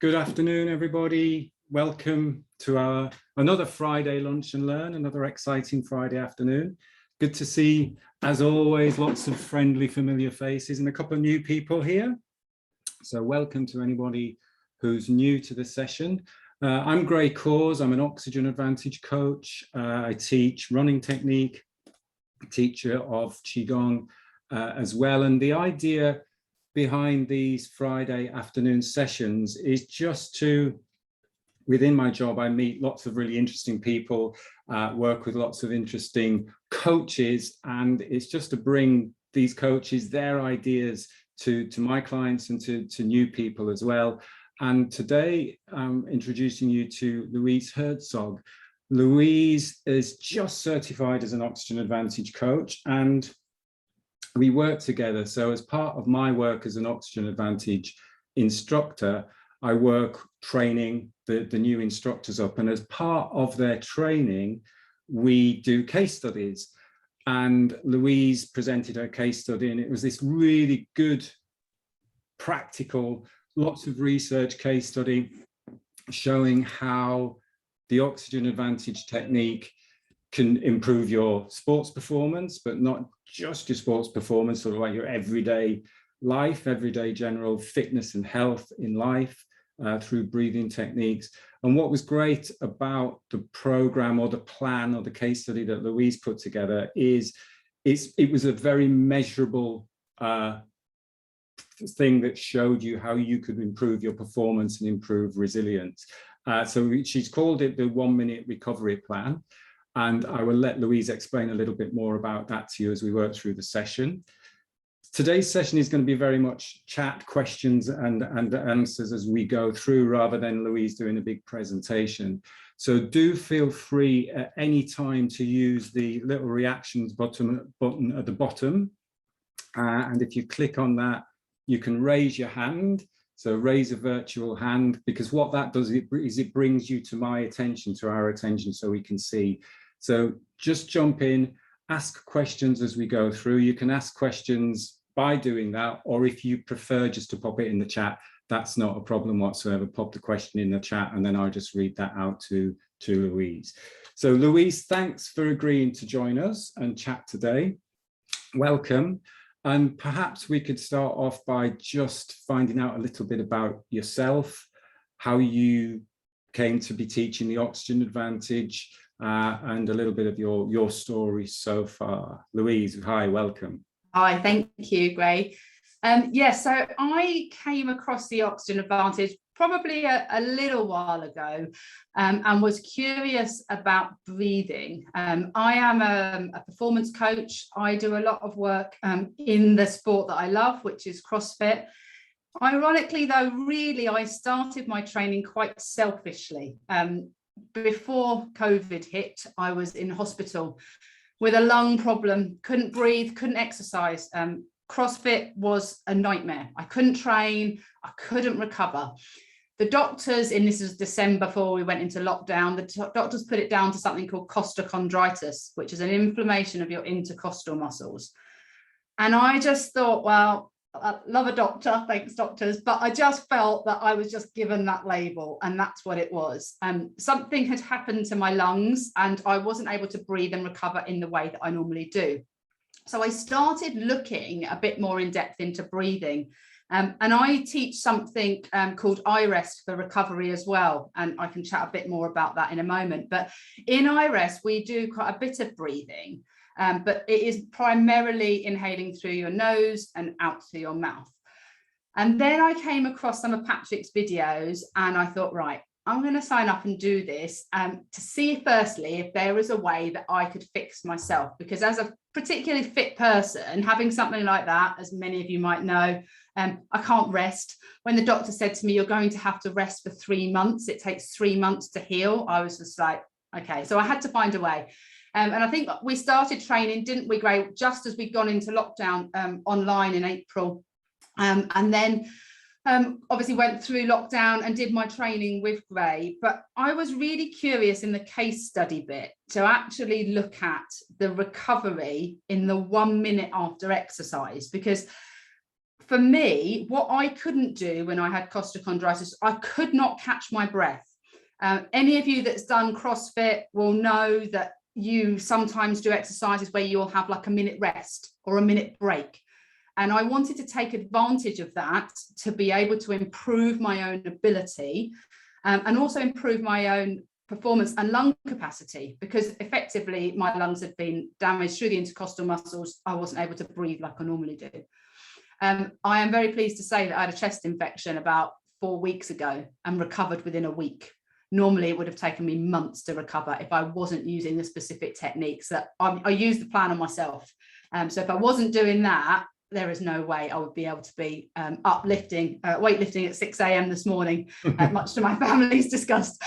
Good afternoon, everybody. Welcome to our another Friday Lunch and Learn, another exciting Friday afternoon. Good to see, as always, lots of friendly, familiar faces and a couple of new people here. So welcome to anybody who's new to the session. I'm Gray Cause. I'm an Oxygen Advantage coach. I teach running technique, teacher of Qigong as well. And the idea behind these Friday afternoon sessions is just to, within my job, I meet lots of really interesting people, work with lots of interesting coaches, and it's just to bring these coaches their ideas to my clients and to new people as well. And today I'm introducing you to Louise Herzog. Louise is just certified as an Oxygen Advantage coach, and we work together. So as part of my work as an Oxygen Advantage instructor, I work training the new instructors up. And as part of their training, we do case studies. And Louise presented her case study, and it was this really good, practical, lots of research case study showing how the Oxygen Advantage technique can improve your sports performance, but not just your sports performance, sort of like your everyday life, everyday general fitness and health in life through breathing techniques. And what was great about the program or the plan or the case study that Louise put together is it was a very measurable thing that showed you how you could improve your performance and improve resilience. So she's called it the 1 minute recovery plan. And I will let Louise explain a little bit more about that to you as we work through the session. Today's session is going to be very much chat, questions and answers as we go through, rather than Louise doing a big presentation. So do feel free at any time to use the little reactions button at the bottom. And if you click on that, you can raise your hand. So raise a virtual hand, because what that does is it brings you to my attention, to our attention, so we can see. So just jump in, ask questions as we go through. You can ask questions by doing that, or if you prefer just to pop it in the chat, that's not a problem whatsoever. Pop the question in the chat and then I'll just read that out to Louise. So Louise, thanks for agreeing to join us and chat today. Welcome. And perhaps we could start off by just finding out a little bit about yourself, how you came to be teaching the Oxygen Advantage, and a little bit of your story so far. Louise, hi, welcome. Hi, thank you, Gray. So I came across the Oxygen Advantage probably a little while ago, and was curious about breathing. I am a performance coach. I do a lot of work in the sport that I love, which is CrossFit. Ironically, though, really, I started my training quite selfishly. Before COVID hit, I was in hospital with a lung problem, couldn't breathe, couldn't exercise. CrossFit was a nightmare. I couldn't train, I couldn't recover. The doctors, and this was December before we went into lockdown, the doctors put it down to something called costochondritis, which is an inflammation of your intercostal muscles. And I just thought, well, I love a doctor, thanks doctors, but I just felt that I was just given that label, and that's what it was. Something had happened to my lungs and I wasn't able to breathe and recover in the way that I normally do. So I started looking a bit more in depth into breathing. And I teach something called iRest for recovery as well. And I can chat a bit more about that in a moment. But in iRest, we do quite a bit of breathing. But it is primarily inhaling through your nose and out through your mouth. And then I came across some of Patrick's videos and I thought, right, I'm going to sign up and do this to see firstly if there is a way that I could fix myself, because as a particularly fit person, having something like that, as many of you might know, I can't rest. When the doctor said to me, you're going to have to rest for 3 months, it takes 3 months to heal, I was just like, okay, so I had to find a way. And I think we started training, didn't we, Gray, just as we'd gone into lockdown online in April. And then obviously went through lockdown and did my training with Gray. But I was really curious in the case study bit to actually look at the recovery in the 1 minute after exercise, because for me, what I couldn't do when I had costochondritis, I could not catch my breath. Any of you that's done CrossFit will know that you sometimes do exercises where you'll have like a minute rest or a minute break. And I wanted to take advantage of that to be able to improve my own ability and also improve my own performance and lung capacity, because effectively my lungs had been damaged through the intercostal muscles. I wasn't able to breathe like I normally do. I am very pleased to say that I had a chest infection about 4 weeks ago and recovered within a week. Normally it would have taken me months to recover if I wasn't using the specific techniques that I use the plan on myself. So if I wasn't doing that, there is no way I would be able to be weightlifting at 6 a.m. this morning, much to my family's disgust.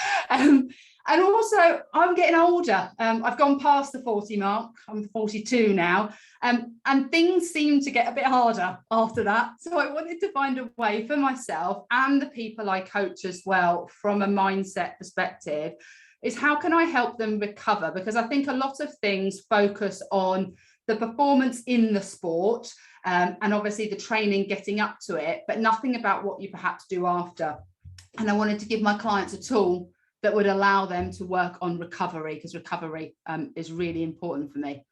And also, I'm getting older. I've gone past the 40 mark. I'm 42 now. And things seem to get a bit harder after that. So I wanted to find a way for myself and the people I coach as well, from a mindset perspective, is how can I help them recover? Because I think a lot of things focus on the performance in the sport and obviously the training getting up to it, but nothing about what you perhaps do after. And I wanted to give my clients a tool that would allow them to work on recovery, because recovery is really important for me.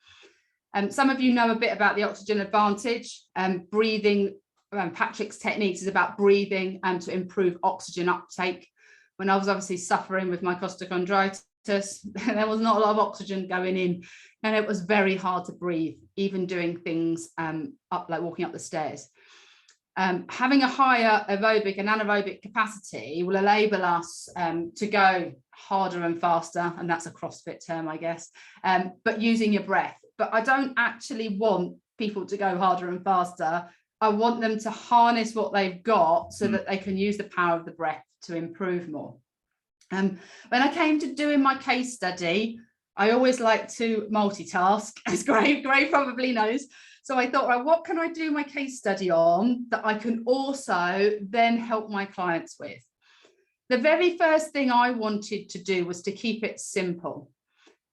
Some of you know a bit about the oxygen advantage. Breathing, Patrick's techniques is about breathing and to improve oxygen uptake. When I was obviously suffering with my costochondritis, there was not a lot of oxygen going in, and it was very hard to breathe, even doing things up, like walking up the stairs. Having a higher aerobic and anaerobic capacity will enable us to go harder and faster, and that's a CrossFit term, I guess, but using your breath. But I don't actually want people to go harder and faster. I want them to harness what they've got so that they can use the power of the breath to improve more. When I came to doing my case study, I always like to multitask, as Gray probably knows. So I thought, right, what can I do my case study on that I can also then help my clients with? The very first thing I wanted to do was to keep it simple.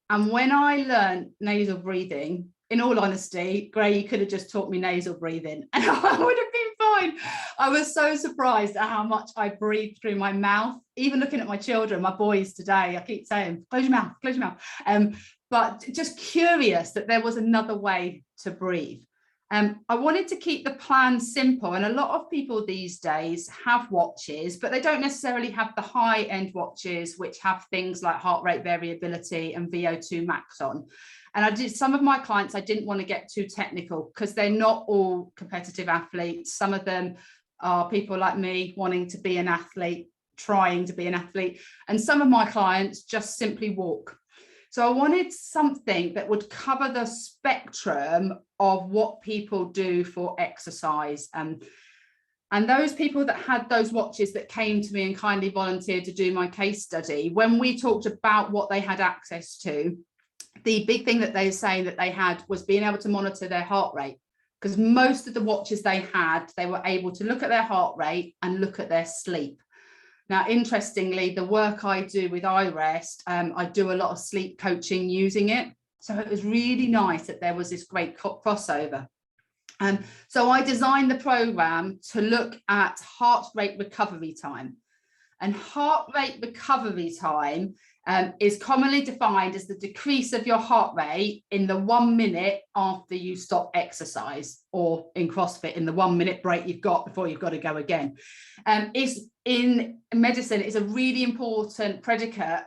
And when I learned nasal breathing, in all honesty, Gray, you could have just taught me nasal breathing and I would have been fine. I was so surprised at how much I breathe through my mouth. Even looking at my children, my boys today, I keep saying, close your mouth, close your mouth. But just curious that there was another way to breathe. I wanted to keep the plan simple, and a lot of people these days have watches, but they don't necessarily have the high-end watches which have things like heart rate variability and VO2 max on. And some of my clients, I didn't want to get too technical because they're not all competitive athletes. Some of them are people like me wanting to be an athlete, trying to be an athlete, and some of my clients just simply walk. So I wanted something that would cover the spectrum of what people do for exercise. And those people that had those watches that came to me and kindly volunteered to do my case study, when we talked about what they had access to, the big thing that they were saying that they had was being able to monitor their heart rate. Because most of the watches they had, they were able to look at their heart rate and look at their sleep. Now, interestingly, the work I do with iRest, I do a lot of sleep coaching using it. So it was really nice that there was this great crossover. So I designed the program to look at heart rate recovery time. And heart rate recovery time is commonly defined as the decrease of your heart rate in the 1 minute after you stop exercise, or in CrossFit, in the 1 minute break you've got before you've got to go again. In medicine, it's a really important predicate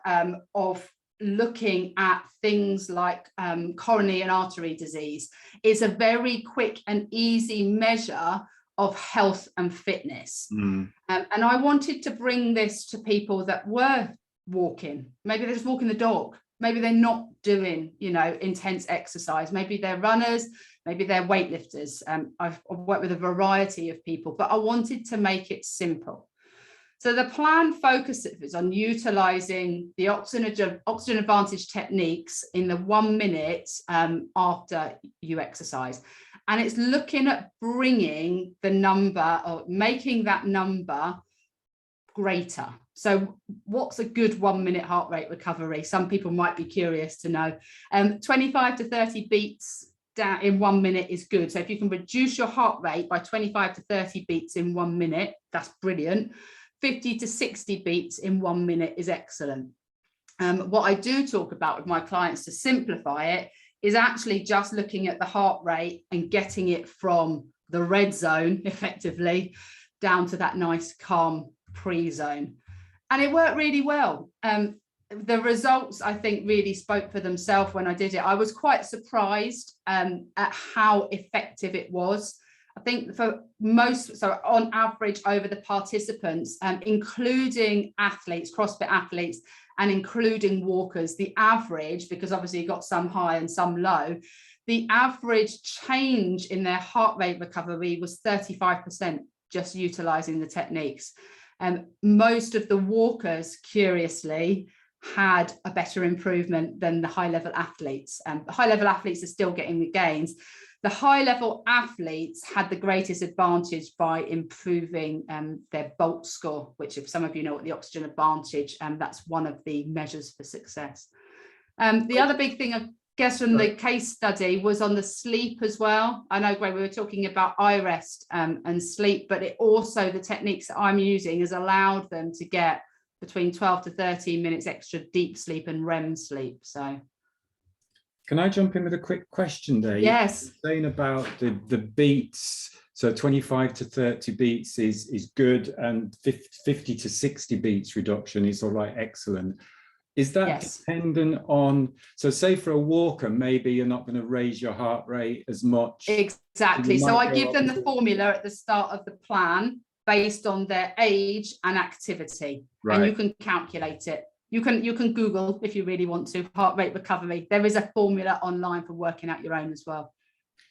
of looking at things like coronary and artery disease. It's a very quick and easy measure of health and fitness. And I wanted to bring this to people that were walking. Maybe they're just walking the dog. Maybe they're not doing, intense exercise. Maybe they're runners, maybe they're weightlifters. I've worked with a variety of people, but I wanted to make it simple. So the plan focuses on utilising the oxygen advantage techniques in the 1 minute after you exercise. And it's looking at bringing the number, or making that number greater. So what's a good 1 minute heart rate recovery? Some people might be curious to know. 25 to 30 beats down in 1 minute is good. So if you can reduce your heart rate by 25 to 30 beats in 1 minute, that's brilliant. 50 to 60 beats in 1 minute is excellent. What I do talk about with my clients to simplify it is actually just looking at the heart rate and getting it from the red zone effectively down to that nice calm pre-zone. And it worked really well. The results, I think, really spoke for themselves when I did it. I was quite surprised at how effective it was. I think for most, so on average over the participants, including athletes, CrossFit athletes, and including walkers, the average, because obviously you got some high and some low, the average change in their heart rate recovery was 35%, just utilizing the techniques. Most of the walkers, curiously, had a better improvement than the high level athletes. The high level athletes are still getting the gains. The high level athletes had the greatest advantage by improving their BOLT score, which, if some of you know what the oxygen advantage, that's one of the measures for success. The other big thing, I guess, from the case study was on the sleep as well. I know, Greg, we were talking about eye rest and sleep, but it also, the techniques that I'm using has allowed them to get between 12 to 13 minutes extra deep sleep and REM sleep. So can I jump in with a quick question there? Yes. You're saying about the beats, so 25 to 30 beats is good, and 50 to 60 beats reduction is all right, excellent. Is that dependent on, so say for a walker, maybe you're not going to raise your heart rate as much? Exactly. So I give them the formula at the start of the plan based on their age and activity, right. And you can calculate it. You can Google, if you really want to, heart rate recovery. There is a formula online for working out your own as well.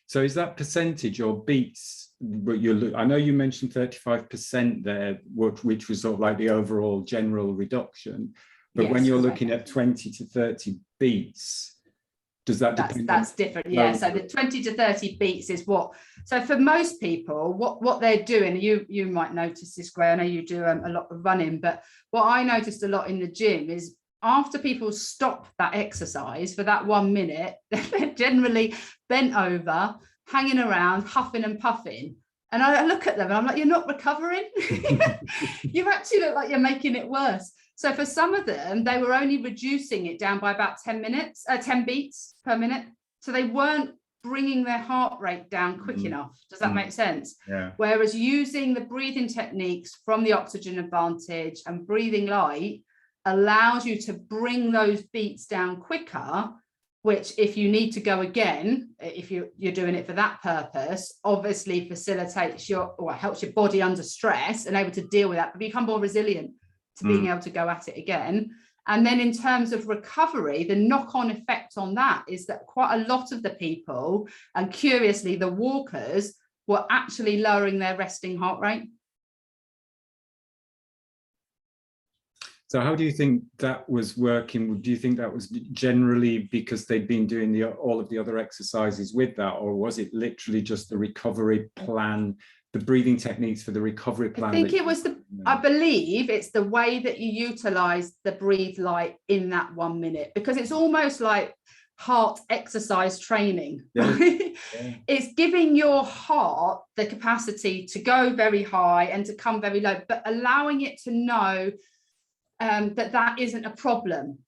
So is that percentage or beats? I know you mentioned 35% there, which was sort of like the overall general reduction. But when you're looking at 20 to 30 beats, does that depend? That's different, yeah. So the 20 to 30 beats is what. So for most people, what they're doing, you might notice this, Gray. I know you do a lot of running, but what I noticed a lot in the gym is after people stop that exercise for that 1 minute, they're generally bent over, hanging around, huffing and puffing. And I look at them and I'm like, you're not recovering. You actually look like you're making it worse. So for some of them, they were only reducing it down by about 10 beats per minute. So they weren't bringing their heart rate down quick enough. Does that make sense? Yeah. Whereas using the breathing techniques from the oxygen advantage and breathing light allows you to bring those beats down quicker, which if you need to go again, if you're doing it for that purpose, obviously facilitates helps your body under stress and able to deal with that, but become more resilient to being able to go at it again. And then in terms of recovery, the knock-on effect on that is that quite a lot of the people, and curiously the walkers, were actually lowering their resting heart rate. So how do you think that was working? Do you think that was generally because they'd been doing all of the other exercises with that, or was it literally just the recovery plan, the breathing techniques for the recovery plan? I think it was I believe it's the way that you utilize the breathe light in that 1 minute, because it's almost like heart exercise training. Yeah. Yeah. It's giving your heart the capacity to go very high and to come very low, but allowing it to know that isn't a problem.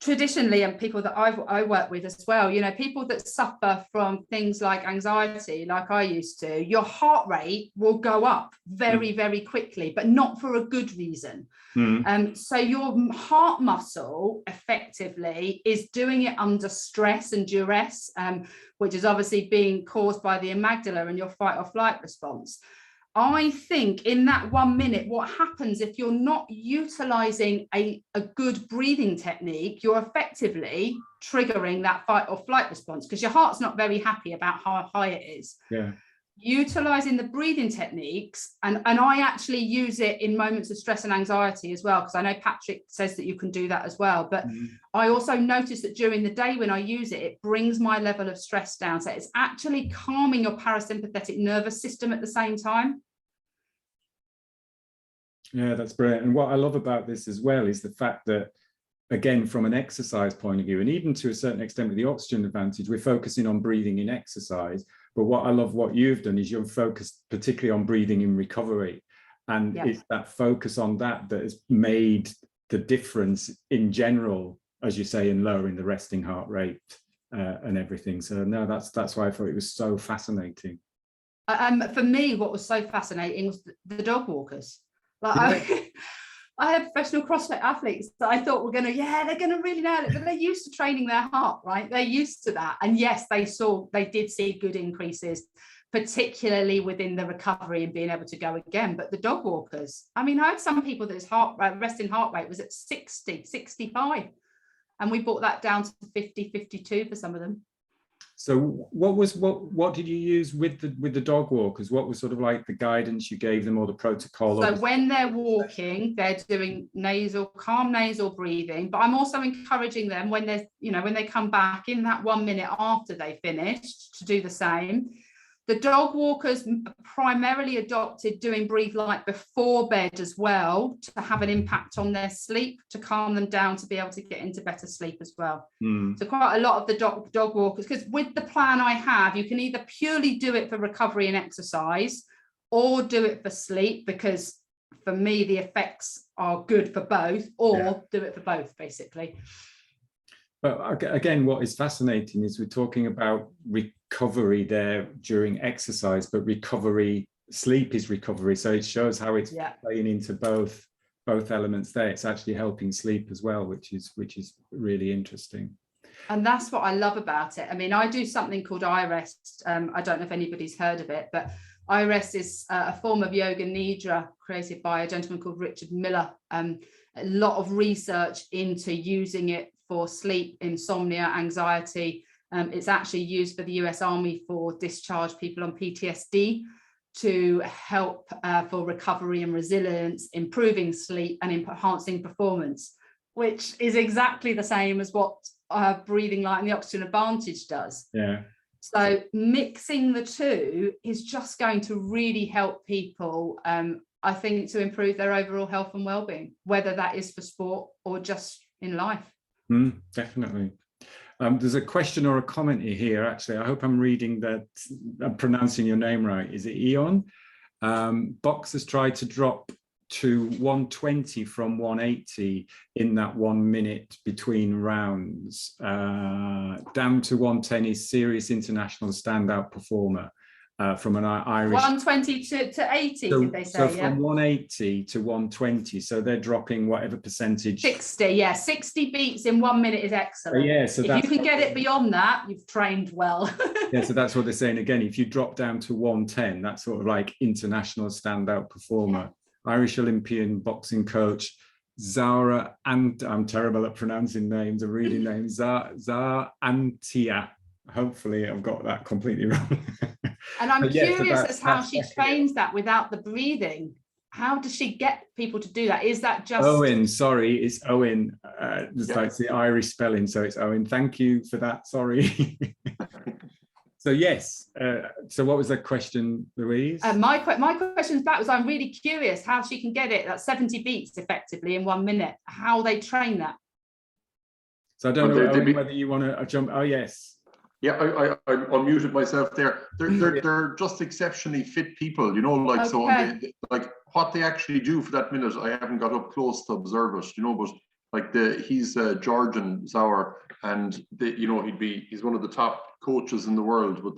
Traditionally, and people that I work with as well, people that suffer from things like anxiety, like I used to, your heart rate will go up very, very quickly, but not for a good reason. So your heart muscle effectively is doing it under stress and duress, which is obviously being caused by the amygdala and your fight or flight response. I think in that 1 minute, what happens if you're not utilizing a good breathing technique, you're effectively triggering that fight or flight response because your heart's not very happy about how high it is. Yeah. Utilizing the breathing techniques, and I actually use it in moments of stress and anxiety as well, because I know Patrick says that you can do that as well, but I also notice that during the day when I use it, it brings my level of stress down. So it's actually calming your parasympathetic nervous system at the same time. Yeah, that's brilliant. And what I love about this as well is the fact that again, from an exercise point of view, and even to a certain extent with the oxygen advantage, we're focusing on breathing in exercise. But what I love what you've done is you're focused particularly on breathing in recovery. And it's that focus on that that has made the difference in general, as you say, in lowering the resting heart rate and everything. So no, that's why I thought it was so fascinating. For me, what was so fascinating was the dog walkers. Like I had professional CrossFit athletes that I thought were they're going to really nail it, but they're used to training their heart, right? They're used to that. And yes, they did see good increases, particularly within the recovery and being able to go again. But the dog walkers, I mean, I had some people that's resting heart rate was at 60, 65. And we brought that down to 50, 52 for some of them. So what did you use with the dog walkers? What was sort of like the guidance you gave them or the protocol? So when they're walking, they're doing calm nasal breathing, but I'm also encouraging them when they come back in that 1 minute after they finished to do the same. The dog walkers primarily adopted doing breathe light before bed as well to have an impact on their sleep, to calm them down, to be able to get into better sleep as well. So quite a lot of the dog walkers, because with the plan I have, you can either purely do it for recovery and exercise or do it for sleep, because for me, the effects are good for both, or do it for both, basically. But again, what is fascinating is we're talking about recovery there during exercise, but sleep is recovery. So it shows how it's playing into both elements there. It's actually helping sleep as well, which is really interesting. And that's what I love about it. I mean, I do something called iRest. I don't know if anybody's heard of it, but iRest is a form of yoga nidra created by a gentleman called Richard Miller. A lot of research into using it for sleep, insomnia, anxiety. It's actually used for the US Army for discharged people on PTSD to help for recovery and resilience, improving sleep and enhancing performance, which is exactly the same as what breathing light and the oxygen advantage does. Yeah. So mixing the two is just going to really help people, I think, to improve their overall health and well-being, whether that is for sport or just in life. Definitely. There's a question or a comment here, actually. I hope I'm reading that, I'm pronouncing your name right. Is it Eon? Boxers tried to drop to 120 from 180 in that 1 minute between rounds. Down to 110 is serious international standout performer. From an Irish 120 to 80, did they say? So from 180 to 120, so they're dropping whatever percentage. 60, 60 beats in 1 minute is excellent. So if you can get it beyond that, you've trained well. So that's what they're saying. Again, if you drop down to 110, that's sort of like international standout performer. Irish Olympian boxing coach Zara, and I'm terrible at pronouncing names and reading names. Zara Antia. Hopefully I've got that completely wrong. And I'm curious as how she trains that without the breathing. How does she get people to do that? Is that just Owen? Sorry, it's Owen. Like the Irish spelling, so it's Owen. Thank you for that. Sorry. So yes. So what was the question, Louise? My question's back was I'm really curious how she can get it at 70 beats effectively in 1 minute. How they train that. So I don't know Owen, whether you want to jump. Oh yes. Yeah, I unmuted myself there. They're just exceptionally fit people, you know, like so. Like what they actually do for that minute, I haven't got up close to observe it, you know. But like he's Georgian Zauer, and he's one of the top coaches in the world. But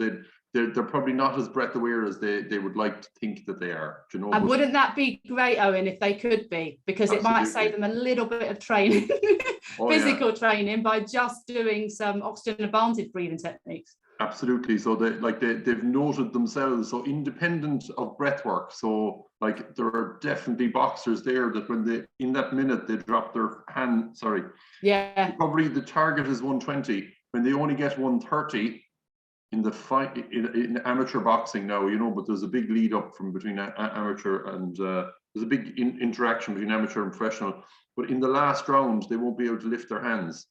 they're probably not as breath aware as they would like to think that they are, you know. And wouldn't that be great, Owen, if they could be? Because it might save them a little bit of training, physical training, by just doing some oxygen advantage breathing techniques. Absolutely. So they've noted themselves, so independent of breath work. So like there are definitely boxers there that when in that minute they drop their hand, probably the target is 120. When they only get 130 in the fight in amateur boxing now, you know, but there's a big lead up from between amateur and there's a big interaction between amateur and professional. But in the last round, they won't be able to lift their hands.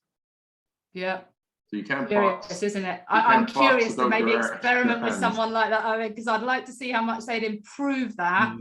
Yeah. So you can't box, isn't it? I'm curious to maybe experiment with someone like that, Owen, because I'd like to see how much they'd improve that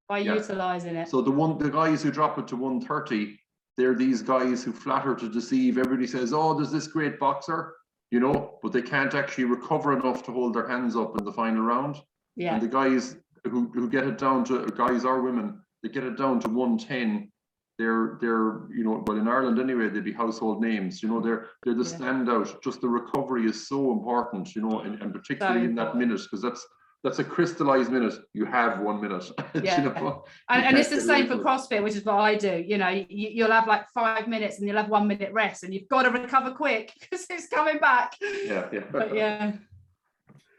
by utilising it. So the guys who drop it to 130, they're these guys who flatter to deceive. Everybody says, oh, there's this great boxer, you know, but they can't actually recover enough to hold their hands up in the final round. Yeah. And the guys who get it down to, guys or women, they get it down to 110. They're you know, well, in Ireland anyway, they'd be household names. You know, they're the standout. Just the recovery is so important, you know, and particularly in that minute, because that's a crystallized minute. You have 1 minute. Yeah. You know? And it's the same for CrossFit, which is what I do. You know, you'll have like 5 minutes and you'll have 1 minute rest, and you've got to recover quick because it's coming back. Yeah. But yeah.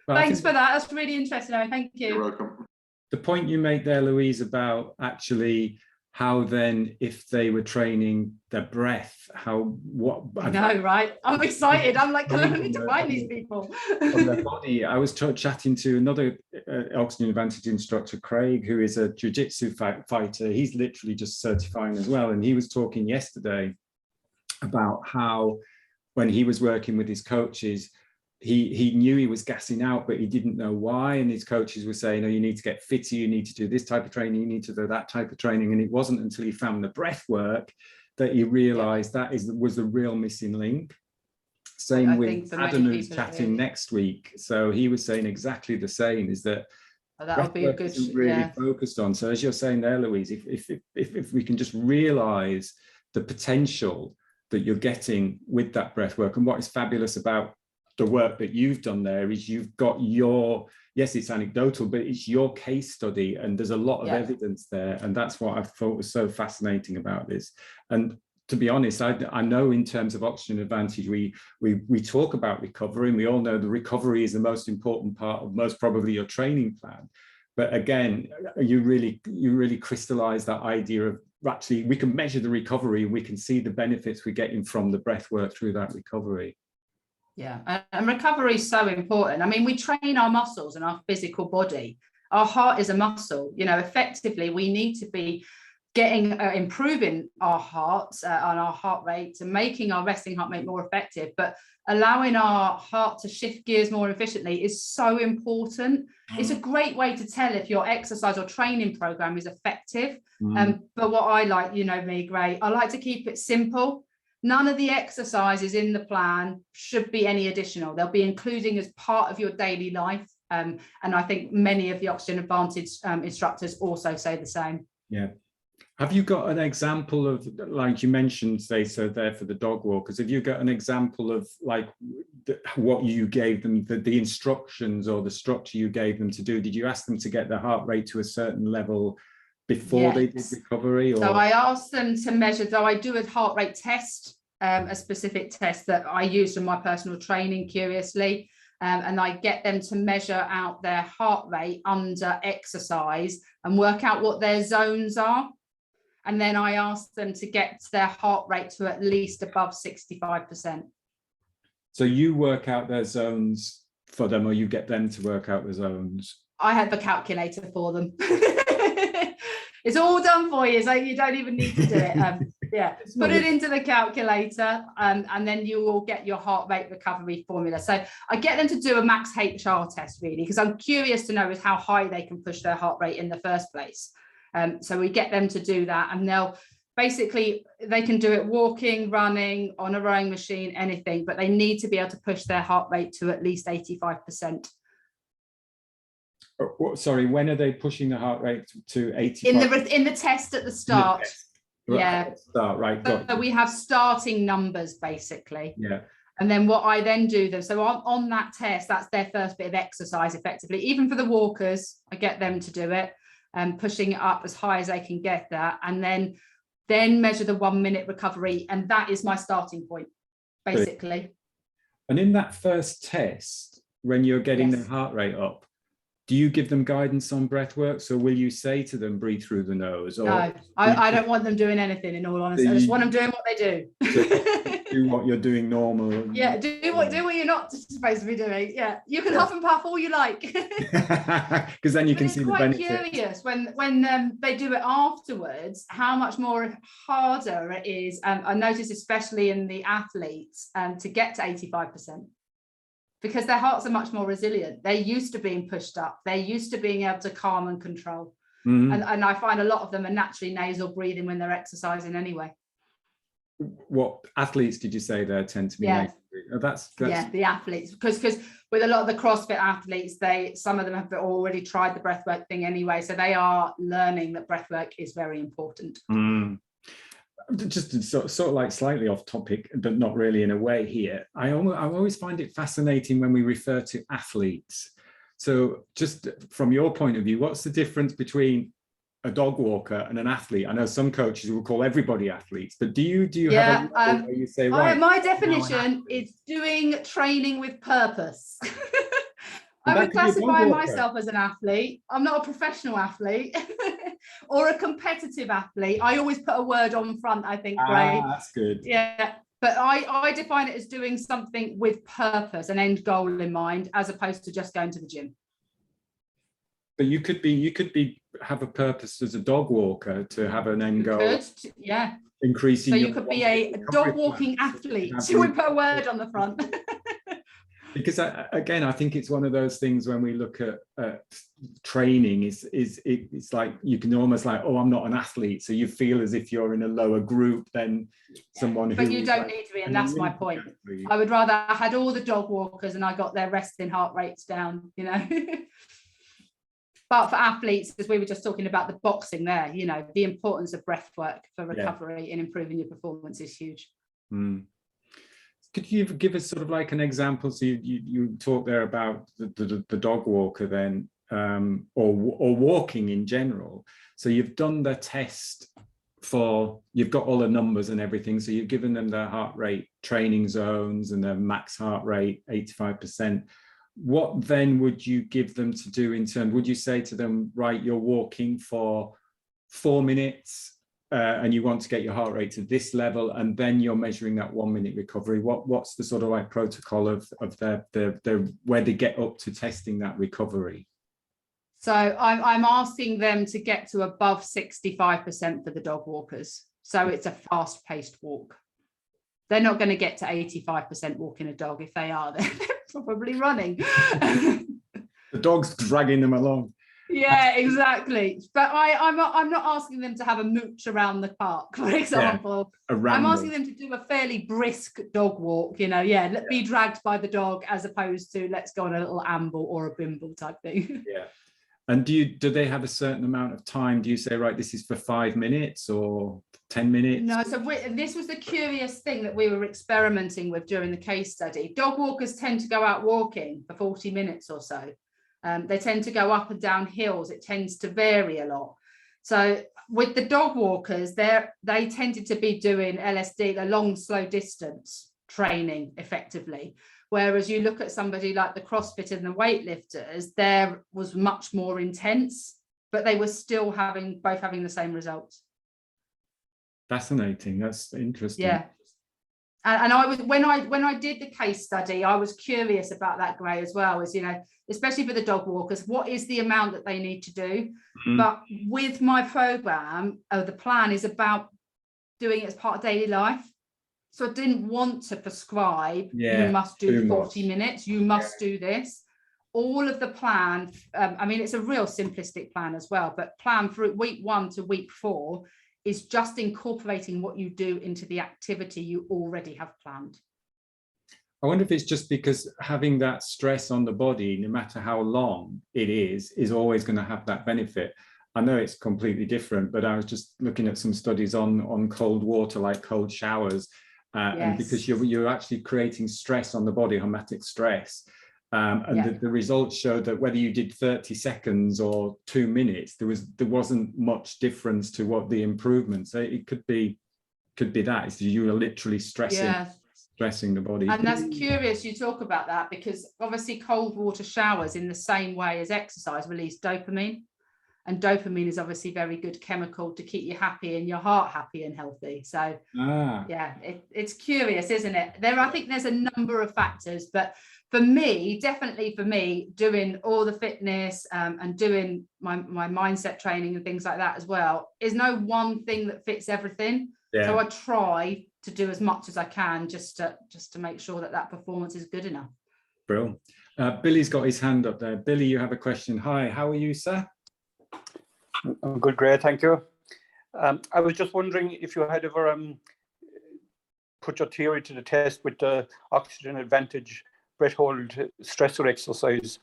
Well, thanks for that. That's really interesting. Thank you. You're welcome. The point you make there, Louise, about actually how then, if they were training their breath, what I know, right? I'm excited. I'm like, I need to find these people. On their body. I was chatting to another Oxygen Advantage instructor, Craig, who is a jiu-jitsu fighter. He's literally just certifying as well. And he was talking yesterday about how when he was working with his coaches, he knew he was gassing out, but he didn't know why. And his coaches were saying, oh, you need to get fitter, you need to do this type of training, you need to do that type of training. And it wasn't until he found the breath work that he realized that was the real missing link. Same with Adam, who's chatting next week. So he was saying exactly the same, is that that would be a good, really focused on. So as you're saying there, Louise, if we can just realize the potential that you're getting with that breath work, and what is fabulous about the work that you've done there is you've got your, yes, it's anecdotal, but it's your case study, and there's a lot of evidence there. And that's what I thought was so fascinating about this. And to be honest, I know in terms of Oxygen Advantage, we talk about recovery, and we all know the recovery is the most important part of most probably your training plan. But again, you really crystallize that idea of actually we can measure the recovery, and we can see the benefits we're getting from the breath work through that recovery. Yeah, and recovery is so important. I mean, we train our muscles and our physical body. Our heart is a muscle. You know, effectively, we need to be improving our hearts and our heart rate and making our resting heart rate more effective. But allowing our heart to shift gears more efficiently is so important. It's a great way to tell if your exercise or training program is effective. But what I like, you know me, Gray, I like to keep it simple. None of the exercises in the plan should be any additional. They'll be including as part of your daily life. And I think many of the Oxygen Advantage instructors also say the same. Yeah. Have you got an example of, like you mentioned, say, so there for the dog walkers, have you got an example of like what you gave them, the instructions or the structure you gave them to do? Did you ask them to get their heart rate to a certain level before they did recovery? Or? So I asked them to measure, so I do a heart rate test, a specific test that I use in my personal training, curiously, and I get them to measure out their heart rate under exercise and work out what their zones are. And then I ask them to get their heart rate to at least above 65%. So you work out their zones for them, or you get them to work out the zones? I have a calculator for them. It's all done for you, so you don't even need to do it. Put it into the calculator, and then you will get your heart rate recovery formula. So I get them to do a max HR test, really, because I'm curious to know is how high they can push their heart rate in the first place. So we get them to do that, and they can do it walking, running, on a rowing machine, anything, but they need to be able to push their heart rate to at least 85%. Sorry, when are they pushing the heart rate to 85? In the test at the start. Right. So we have starting numbers, basically. Yeah. And then what I then do them, so on that test, that's their first bit of exercise, effectively. Even for the walkers, I get them to do it, and pushing it up as high as they can get that, and then measure the 1 minute recovery, and that is my starting point, basically. And in that first test, when you're getting their heart rate up, do you give them guidance on breath work? So will you say to them, breathe through the nose? Or no, I don't want them doing anything, in all honesty. I just want them doing what they do. Do what you're doing normal. Yeah, do what you're not supposed to be doing. Yeah, you can huff and puff all you like. Because then you can see the benefit. It's quite curious when they do it afterwards, how much more harder it is. I notice, especially in the athletes, to get to 85%. Because their hearts are much more resilient. They're used to being pushed up. They're used to being able to calm and control. And I find a lot of them are naturally nasal breathing when they're exercising anyway. what athletes did you say there tend to be? Yeah. That's yeah, the athletes, because with a lot of the CrossFit athletes, some of them have already tried the breathwork thing anyway, so they are learning that breathwork is very important. Just sort of like slightly off topic, but not really in a way here. I always find it fascinating when we refer to athletes. So just from your point of view, what's the difference between a dog walker and an athlete? I know some coaches will call everybody athletes, but do you have a where you say, right, my definition is doing training with purpose. I would classify myself as an athlete. I'm not a professional athlete or a competitive athlete. I always put a word on front, I think, Gray. That's good. Yeah, but I define it as doing something with purpose, an end goal in mind, as opposed to just going to the gym. But you could have a purpose as a dog walker to have an end goal. Yeah. Increasing. So you could be a dog walking athlete. So we put a word on the front. Because again, I think it's one of those things when we look at training, it's like you can almost like, oh, I'm not an athlete, so you feel as if you're in a lower group than someone who. But you don't need to be, and that's my point. Athlete. I would rather I had all the dog walkers and I got their resting heart rates down, you know. But for athletes, as we were just talking about the boxing there, you know, the importance of breath work for recovery and improving your performance is huge. Could you give us sort of like an example? So you talk there about the dog walker then, or walking in general. So you've done the test you've got all the numbers and everything. So you've given them their heart rate training zones and their max heart rate, 85%. What then would you give them to do in terms? Would you say to them, right, you're walking for 4 minutes and you want to get your heart rate to this level, and then you're measuring that 1 minute recovery? What's the sort of like protocol of their where they get up to testing that recovery? So I'm asking them to get to above 65% for the dog walkers. So it's a fast-paced walk. They're not going to get to 85% walking a dog. If they are, they're probably running. The dog's dragging them along. Yeah, exactly. But I'm not asking them to have a mooch around the park, for example. I'm asking them to do a fairly brisk dog walk, you know, be dragged by the dog, as opposed to let's go on a little amble or a bimble type thing. Yeah. And do they have a certain amount of time? Do you say, right, this is for 5 minutes or 10 minutes? No, so this was the curious thing that we were experimenting with during the case study. Dog walkers tend to go out walking for 40 minutes or so. They tend to go up and down hills. It tends to vary a lot. So with the dog walkers, they tended to be doing LSD, the long, slow distance training effectively. Whereas you look at somebody like the CrossFitters and the weightlifters, there was much more intense, but they were still both having the same results. Fascinating. That's interesting. Yeah. And I was when I did the case study, I was curious about that, Gray, as well, as, you know, especially for the dog walkers, what is the amount that they need to do? But with my program, the plan is about doing it as part of daily life. So I didn't want to prescribe, you must do 40 minutes, you must do this. All of the plan, I mean, it's a real simplistic plan as well, but plan for week 1 to week 4 is just incorporating what you do into the activity you already have planned. I wonder if it's just because having that stress on the body, no matter how long it is always going to have that benefit. I know it's completely different, but I was just looking at some studies on cold water, like cold showers, and because you're actually creating stress on the body, hormetic stress. The results showed that whether you did 30 seconds or 2 minutes, there wasn't much difference to what the improvement. So it could be that is you are literally stressing the body. And that's curious you talk about that, because obviously cold water showers, in the same way as exercise, release dopamine, and dopamine is obviously very good chemical to keep you happy and your heart happy and healthy. So it's curious, isn't it? I think there's a number of factors, but for me, definitely for me, doing all the fitness and doing my mindset training and things like that as well, is no one thing that fits everything. So I try to do as much as I can just to make sure that performance is good enough. Brilliant. Billy's got his hand up there. Billy, you have a question. Hi, how are you, sir? I'm good, great, thank you. I was just wondering if you had ever put your theory to the test with the oxygen advantage breath hold stressor exercise.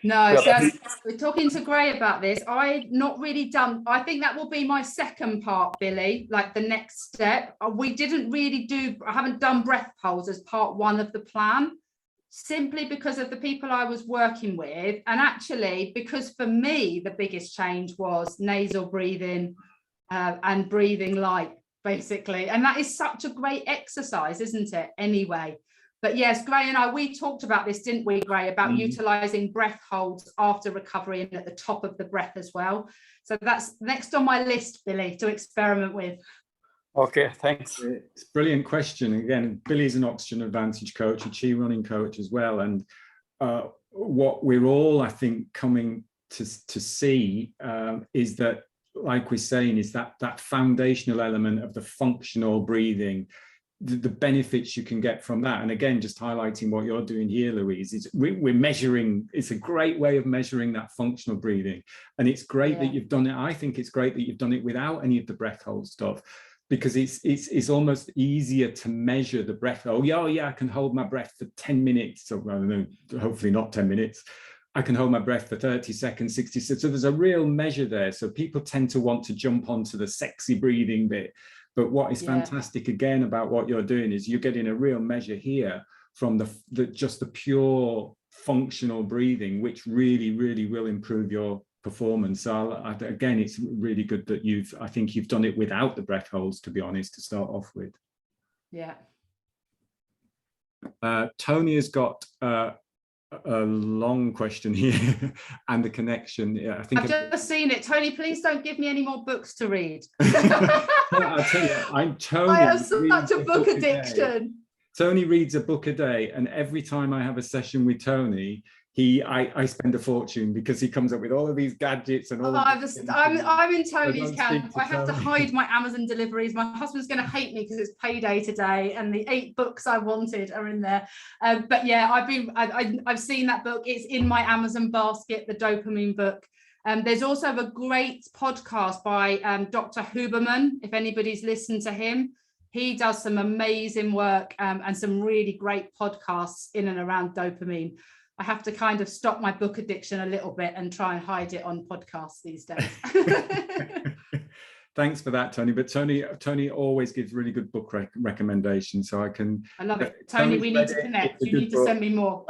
No, Well, so we're talking to Gray about this. I not really done. I think that will be my second part, Billy. Like the next step. We didn't really do. I haven't done breath holds as part one of the plan, simply because of the people I was working with, and actually because for me the biggest change was nasal breathing and breathing light, basically. And that is such a great exercise, isn't it? Anyway. But yes, Gray and I, we talked about this, didn't we, Gray, about utilising breath holds after recovery and at the top of the breath as well. So that's next on my list, Billy, to experiment with. Okay, thanks. It's a brilliant question. Again, Billy's an Oxygen Advantage coach, a Chi running coach as well. And what we're all, I think, coming to see is that, like we're saying, is that foundational element of the functional breathing, the benefits you can get from that. And again, just highlighting what you're doing here, Louise, is we're measuring. It's a great way of measuring that functional breathing. And it's great that you've done it. I think it's great that you've done it without any of the breath hold stuff, because it's almost easier to measure the breath. Oh yeah, I can hold my breath for 10 minutes. So I don't know, hopefully not 10 minutes. I can hold my breath for 30 seconds, 60 seconds. So there's a real measure there. So people tend to want to jump onto the sexy breathing bit. But what is fantastic again about what you're doing is you're getting a real measure here from just the pure functional breathing, which really, really will improve your performance. So again, it's really good that I think you've done it without the breath holds, to be honest, to start off with. Yeah. Tony has got a long question here and the connection. Yeah, I think I've just seen it. Tony, please don't give me any more books to read. I'll tell you, I'm Tony. I have such a book addiction. Tony reads a book a day, and every time I have a session with Tony, I spend a fortune, because he comes up with all of these gadgets and all. I'm in Tony's camp. I have to hide my Amazon deliveries. My husband's going to hate me because it's payday today, and the 8 books I wanted are in there. But yeah, I've seen that book. It's in my Amazon basket, the dopamine book. There's also a great podcast by Dr. Huberman, if anybody's listened to him. He does some amazing work and some really great podcasts in and around dopamine. I have to kind of stop my book addiction a little bit and try and hide it on podcasts these days. Thanks for that, Tony. But Tony always gives really good book recommendations, so I love it. Tony, we need to connect. You need to send me more.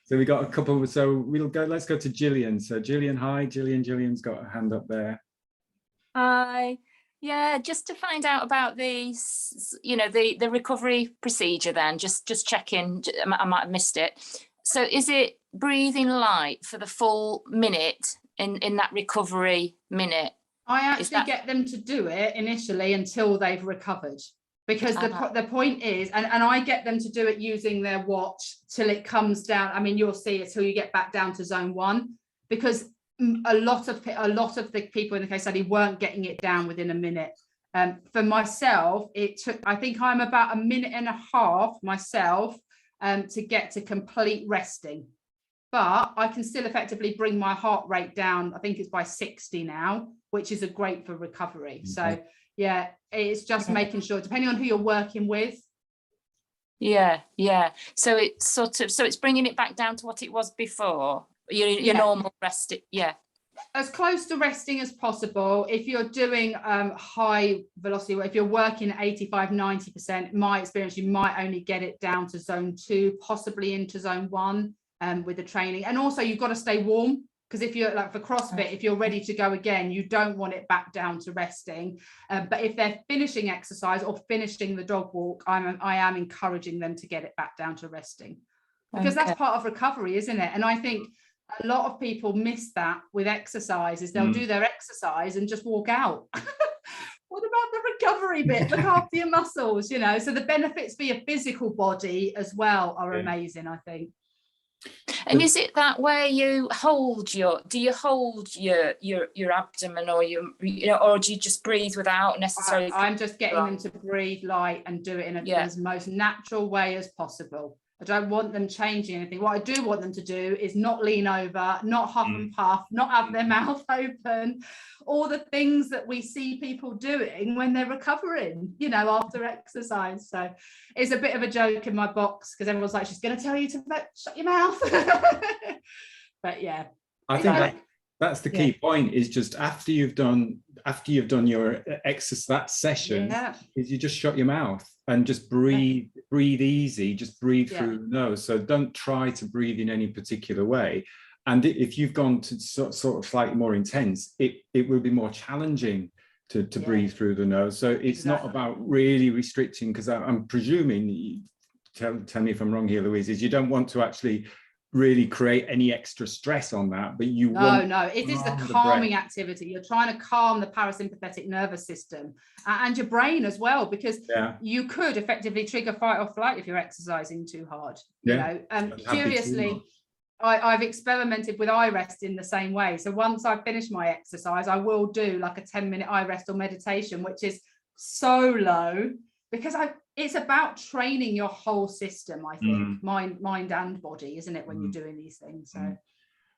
So we got a couple. So let's go to Gillian. So Gillian, hi. Gillian's got a hand up there. Hi. Yeah, just to find out about the recovery procedure then, just checking, I might have missed it. So is it breathing light for the full minute in that recovery minute? I actually get them to do it initially until they've recovered, because the point is, and I get them to do it using their watch till it comes down. I mean, you'll see it till you get back down to zone 1, because a lot of the people in the case study weren't getting it down within a minute. For myself, it took, I think I'm about 1.5 minutes myself to get to complete resting. But I can still effectively bring my heart rate down. I think it's by 60 now, which is great for recovery. Mm-hmm. So yeah, it's just making sure, depending on who you're working with. Yeah. So it's it's bringing it back down to what it was before. Your normal rest, as close to resting as possible. If you're doing high velocity, if you're working at 85-90%, my experience, you might only get it down to zone 2, possibly into zone 1 with the training. And also you've got to stay warm, because if you're like for CrossFit, if you're ready to go again, you don't want it back down to resting. But if they're finishing exercise or finishing the dog walk, I am encouraging them to get it back down to resting, because that's part of recovery, isn't it? And I think a lot of people miss that with exercises. They'll do their exercise and just walk out. What about the recovery bit? Look after your muscles, So the benefits for your physical body as well are amazing, I think. And is it that way you hold do you hold your abdomen, or or do you just breathe without necessarily? I'm just getting them to breathe light and do it in as most natural way as possible. I don't want them changing anything. What I do want them to do is not lean over, not huff and puff, not have their mouth open, all the things that we see people doing when they're recovering, you know, after exercise. So it's a bit of a joke in my box because everyone's like, she's going to tell you to shut your mouth. But yeah. I think that's the key point, is just after you've done your exercise, that session, is you just shut your mouth and just breathe easy, just breathe through the nose. So don't try to breathe in any particular way. And if you've gone to sort of slightly more intense, it will be more challenging to breathe through the nose. So it's not about really restricting, because I'm presuming, tell me if I'm wrong here, Louise, is you don't want to actually really create any extra stress on that, but you no, it is the calming activity. You're trying to calm the parasympathetic nervous system and your brain as well, because you could effectively trigger fight or flight if you're exercising too hard. You know, curiously, I've experimented with eye rest in the same way. So once I finish my exercise, I will do like a 10-minute eye rest or meditation, which is so low, because it's about training your whole system, I think, mind and body, isn't it, when you're doing these things? So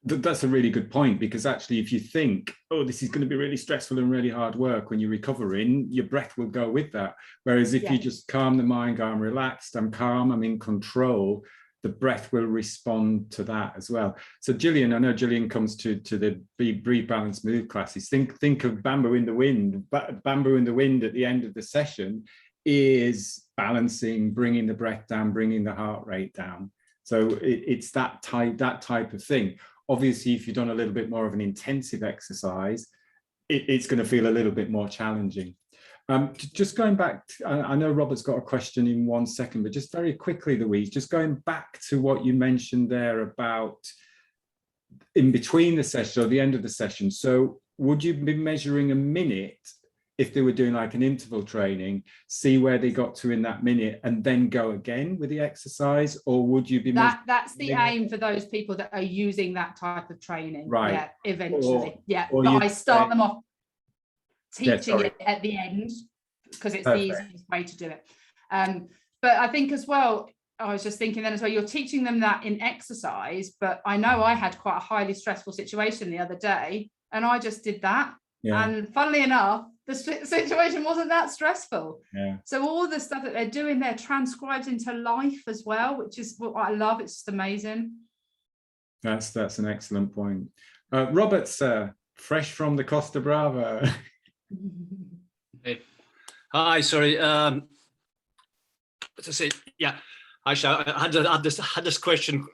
that's a really good point, because actually if you think, oh, this is going to be really stressful and really hard work, when you're recovering, your breath will go with that. Whereas if you just calm the mind, go, I'm relaxed, I'm calm, I'm in control, the breath will respond to that as well. So Gillian, I know Gillian comes to the Breathe, Balance, Move classes. Think of Bamboo in the Wind. Bamboo in the Wind at the end of the session is balancing, bringing the breath down, bringing the heart rate down. So it's that type of thing. Obviously, if you've done a little bit more of an intensive exercise, it's going to feel a little bit more challenging. Just going back, I know Robert's got a question in 1 second, but just very quickly, Louise, just going back to what you mentioned there about in between the session or the end of the session. So would you be measuring a minute if they were doing like an interval training, see where they got to in that minute and then go again with the exercise? Or would you be that's the aim for those people that are using that type of training, right? Eventually, but I start them off teaching it at the end, because it's the easiest way to do it. But I think as well, I was just thinking then as well, you're teaching them that in exercise, but I know I had quite a highly stressful situation the other day and I just did that, and funnily enough, the situation wasn't that stressful. So all the stuff that they're doing there transcribes into life as well, which is what I love. It's just amazing. That's an excellent point. Robert, sir, fresh from the Costa Brava. Hey. Hi, sorry. To say, actually, I had this question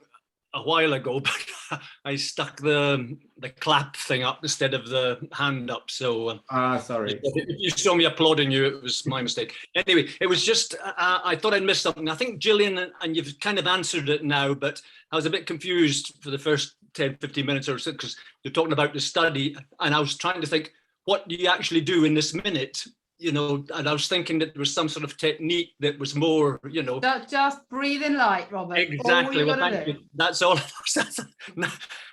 a while ago, but I stuck the clap thing up instead of the hand up. So sorry. If you saw me applauding you, it was my mistake. Anyway, it was just I thought I'd missed something. I think Gillian, and you've kind of answered it now, but I was a bit confused for the first 10-15 minutes or so, because you're talking about the study, and I was trying to think, what do you actually do in this minute? You know, and I was thinking that there was some sort of technique that was more, you know, just breathing light, Robert. Exactly. Well, thank you. That's all.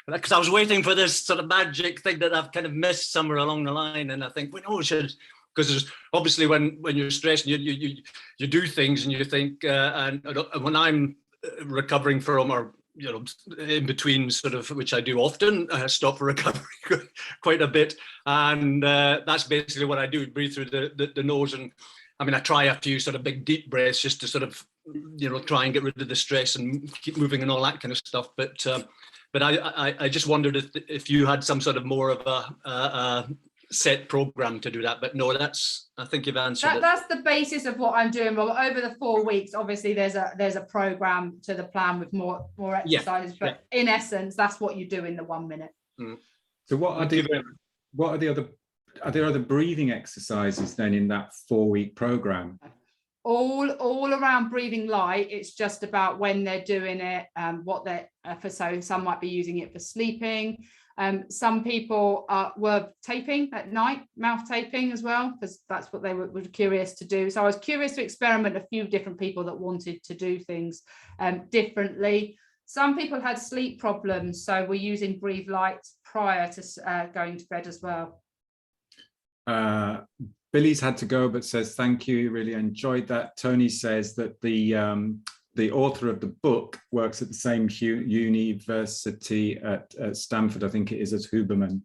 Because I was waiting for this sort of magic thing that I've kind of missed somewhere along the line, and I think, well, no, should, because obviously when you're stressed, you do things and you think, and when I'm recovering from, or you know, in between sort of, which I do often, stop for recovery quite a bit. And that's basically what I do, breathe through the nose. And I mean, I try a few sort of big deep breaths just to sort of, you know, try and get rid of the stress and keep moving and all that kind of stuff. But I just wondered if you had some sort of more of a set program to do that, but no, I think you've answered it. That's the basis of what I'm doing, Robert. Over the 4 weeks, obviously there's a program to the plan with more exercises, but in essence, that's what you do in the 1 minute. So are there other breathing exercises then in that 4-week program? All around breathing light. It's just about when they're doing it, what they're for. So some might be using it for sleeping. Some people were taping at night, mouth taping as well, because that's what they were curious to do. So I was curious to experiment a few different people that wanted to do things differently. Some people had sleep problems, so we're using Breathe Light prior to going to bed as well. Billy's had to go, but says thank you, really enjoyed that. Tony says that the the author of the book works at the same university at Stanford, I think it is, as Huberman.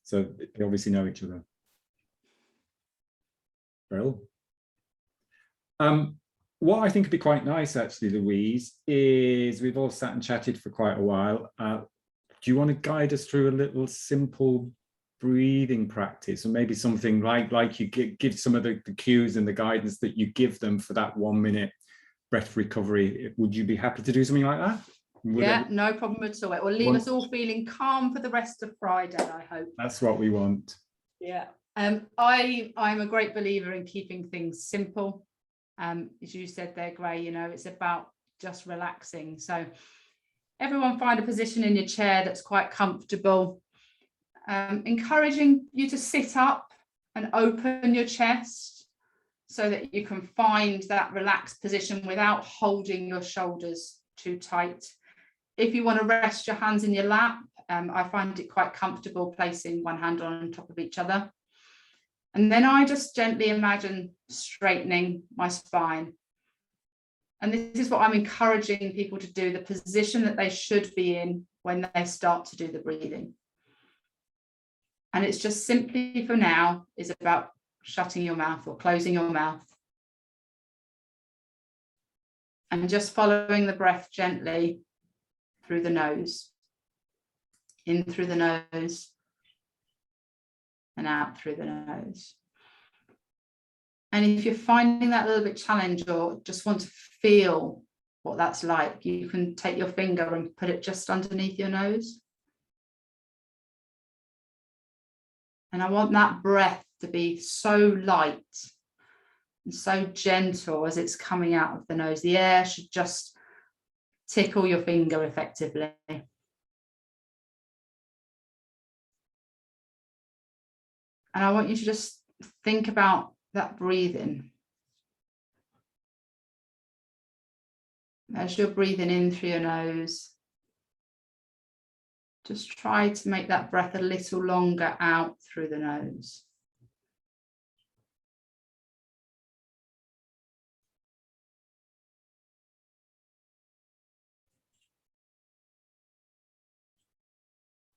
So they obviously know each other. Well, what I think would be quite nice, actually, Louise, is we've all sat and chatted for quite a while. Do you want to guide us through a little simple breathing practice, or maybe something like you give some of the cues and the guidance that you give them for that 1 minute breath recovery? Would you be happy to do something like that? Yeah, no problem at all. It will leave us all feeling calm for the rest of Friday, I hope. That's what we want. Yeah. I'm a great believer in keeping things simple. As you said there, Gray, you know, it's about just relaxing. So everyone find a position in your chair that's quite comfortable. Encouraging you to sit up and open your chest so that you can find that relaxed position without holding your shoulders too tight. If you want to rest your hands in your lap, I find it quite comfortable placing one hand on top of each other. And then I just gently imagine straightening my spine. And this is what I'm encouraging people to do, the position that they should be in when they start to do the breathing. And it's just simply for now is about shutting your mouth or closing your mouth. And just following the breath gently through the nose, in through the nose, and out through the nose. And if you're finding that a little bit challenging or just want to feel what that's like, you can take your finger and put it just underneath your nose. And I want that breath to be so light and so gentle as it's coming out of the nose. The air should just tickle your finger effectively. And I want you to just think about that breathing. As you're breathing in through your nose, just try to make that breath a little longer out through the nose.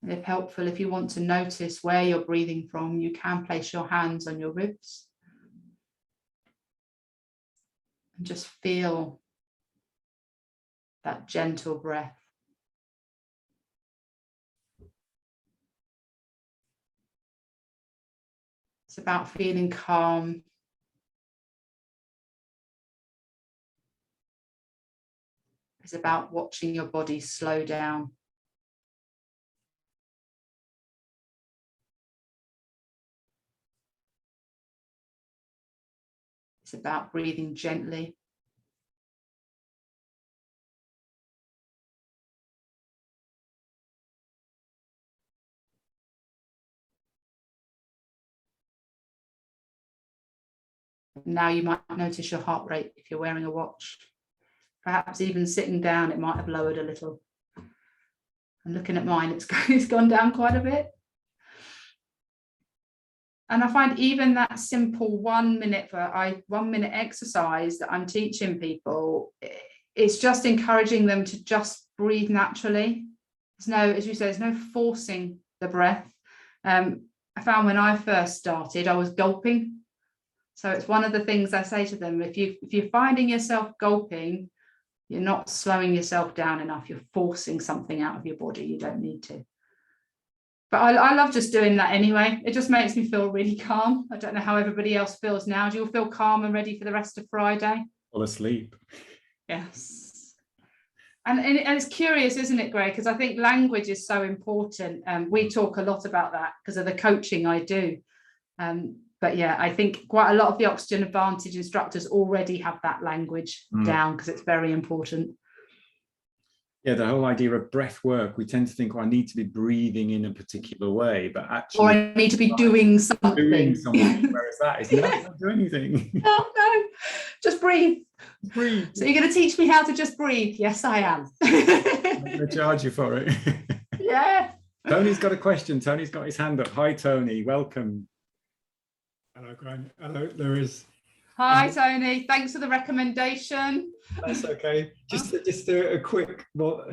And if helpful, if you want to notice where you're breathing from, you can place your hands on your ribs and just feel that gentle breath. It's about feeling calm. It's about watching your body slow down. It's about breathing gently. Now you might notice your heart rate if you're wearing a watch. Perhaps even sitting down, it might have lowered a little. And looking at mine, it's gone down quite a bit. And I find even that simple 1 minute 1 minute exercise that I'm teaching people, it's just encouraging them to just breathe naturally. There's no, as you say, there's no forcing the breath. I found when I first started, I was gulping. So it's one of the things I say to them, if you're finding yourself gulping, you're not slowing yourself down enough. You're forcing something out of your body. You don't need to. But I love just doing that anyway. It just makes me feel really calm. I don't know how everybody else feels now. Do you all feel calm and ready for the rest of Friday? Fall asleep. Yes. And it's curious, isn't it, Gray? Because I think language is so important. We talk a lot about that because of the coaching I do. But yeah, I think quite a lot of the Oxygen Advantage instructors already have that language down because it's very important. Yeah, the whole idea of breath work, we tend to think, well, I need to be breathing in a particular way, but actually... Or I need to be doing something. Whereas that is not do anything. Oh, no, just breathe. Breathe. So you're going to teach me how to just breathe? Yes, I am. I'm going to charge you for it. Yeah. Tony's got a question. Tony's got his hand up. Hi, Tony. Welcome. Hello, Graham. Hello, there is. Hi, Tony. Thanks for the recommendation. That's okay. Just a quick, well,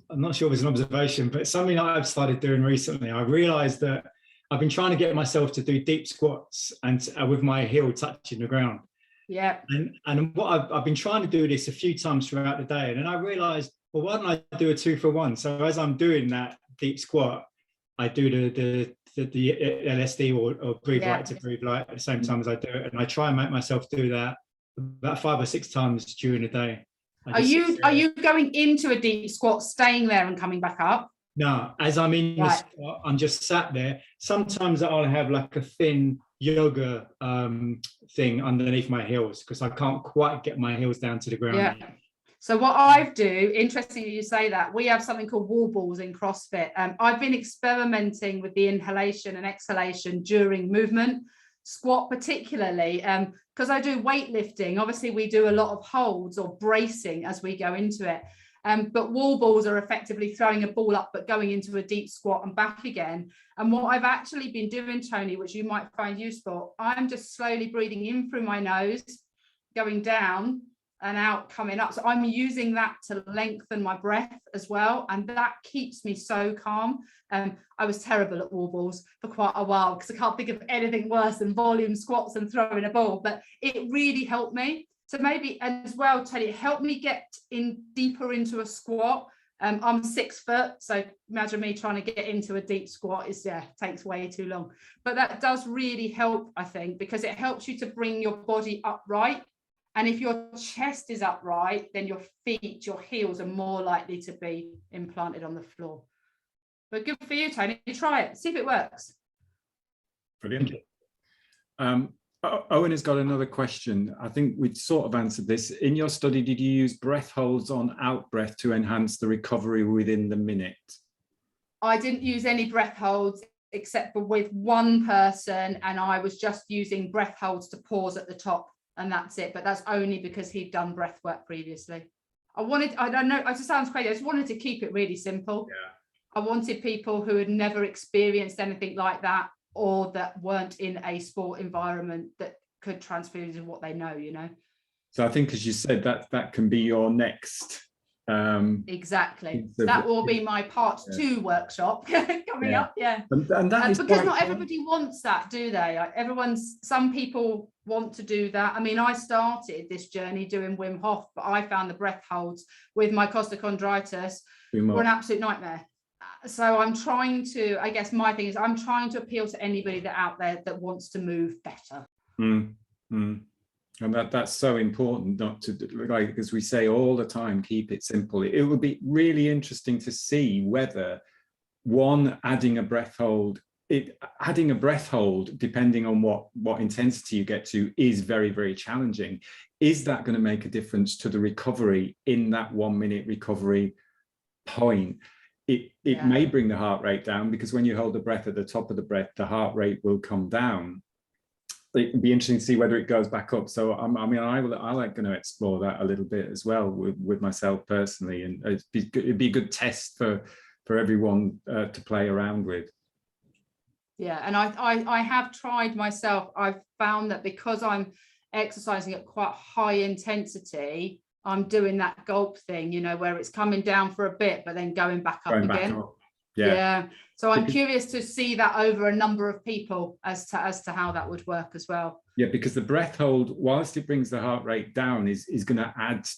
I'm not sure if it's an observation, but something that I've started doing recently. I realized that I've been trying to get myself to do deep squats and with my heel touching the ground. Yeah. And what I've been trying to do this a few times throughout the day. And then I realized, well, why don't I do a 2-for-1? So as I'm doing that deep squat, I do the LSD or breathe light to breathe light at the same time as I do it. And I try and make myself do that about 5 or 6 times during the day. Are you going into a deep squat, staying there and coming back up? No, as I'm in the squat, I'm just sat there. Sometimes I'll have like a thin yoga thing underneath my heels because I can't quite get my heels down to the ground. Yeah. So what I do, interesting you say that, we have something called wall balls in CrossFit. I've been experimenting with the inhalation and exhalation during movement, squat particularly, because I do weightlifting. Obviously, we do a lot of holds or bracing as we go into it. But wall balls are effectively throwing a ball up, but going into a deep squat and back again. And what I've actually been doing, Tony, which you might find useful, I'm just slowly breathing in through my nose, going down and out, coming up. So I'm using that to lengthen my breath as well. And that keeps me so calm. I was terrible at wall balls for quite a while because I can't think of anything worse than volume squats and throwing a ball, but it really helped me. So maybe as well, Tony, it helped me get in deeper into a squat. I'm 6 foot, so imagine me trying to get into a deep squat takes way too long. But that does really help, I think, because it helps you to bring your body upright. And if your chest is upright, then your feet, your heels are more likely to be implanted on the floor. But good for you, Tony. Try it, see if it works. Brilliant. Owen has got another question. I think we'd sort of answered this. In your study, did you use breath holds on out breath to enhance the recovery within the minute? I didn't use any breath holds except for with one person, and I was just using breath holds to pause at the top, and that's it. But that's only because he'd done breath work previously. I don't know, it just sounds crazy. I just wanted to keep it really simple. Yeah. I wanted people who had never experienced anything like that, or that weren't in a sport environment that could transfer into what they know, you know. So I think, as you said, that can be your next. Exactly. That will be my part 2 workshop coming up. Yeah. And that is because not everybody wants that, do they? Some people want to do that. I mean, I started this journey doing Wim Hof, but I found the breath holds with my costochondritis were an absolute nightmare. So I'm trying to, I guess my thing is I'm trying to appeal to anybody that out there that wants to move better. And that's so important, not to, like, as we say all the time, keep it simple. It would be really interesting to see whether adding a breath hold, depending on what intensity you get to, is very, very challenging. Is that going to make a difference to the recovery in that 1 minute recovery point? It may bring the heart rate down, because when you hold the breath at the top of the breath, the heart rate will come down. It would be interesting to see whether it goes back up. So I like going to explore that a little bit as well with myself personally, and it'd be a good test for everyone to play around with. Yeah, and I have tried myself. I've found that because I'm exercising at quite high intensity, I'm doing that gulp thing, you know, where it's coming down for a bit, but then going back up again. Yeah. So I'm curious to see that over a number of people as to how that would work as well. Yeah, because the breath hold, whilst it brings the heart rate down, is going to add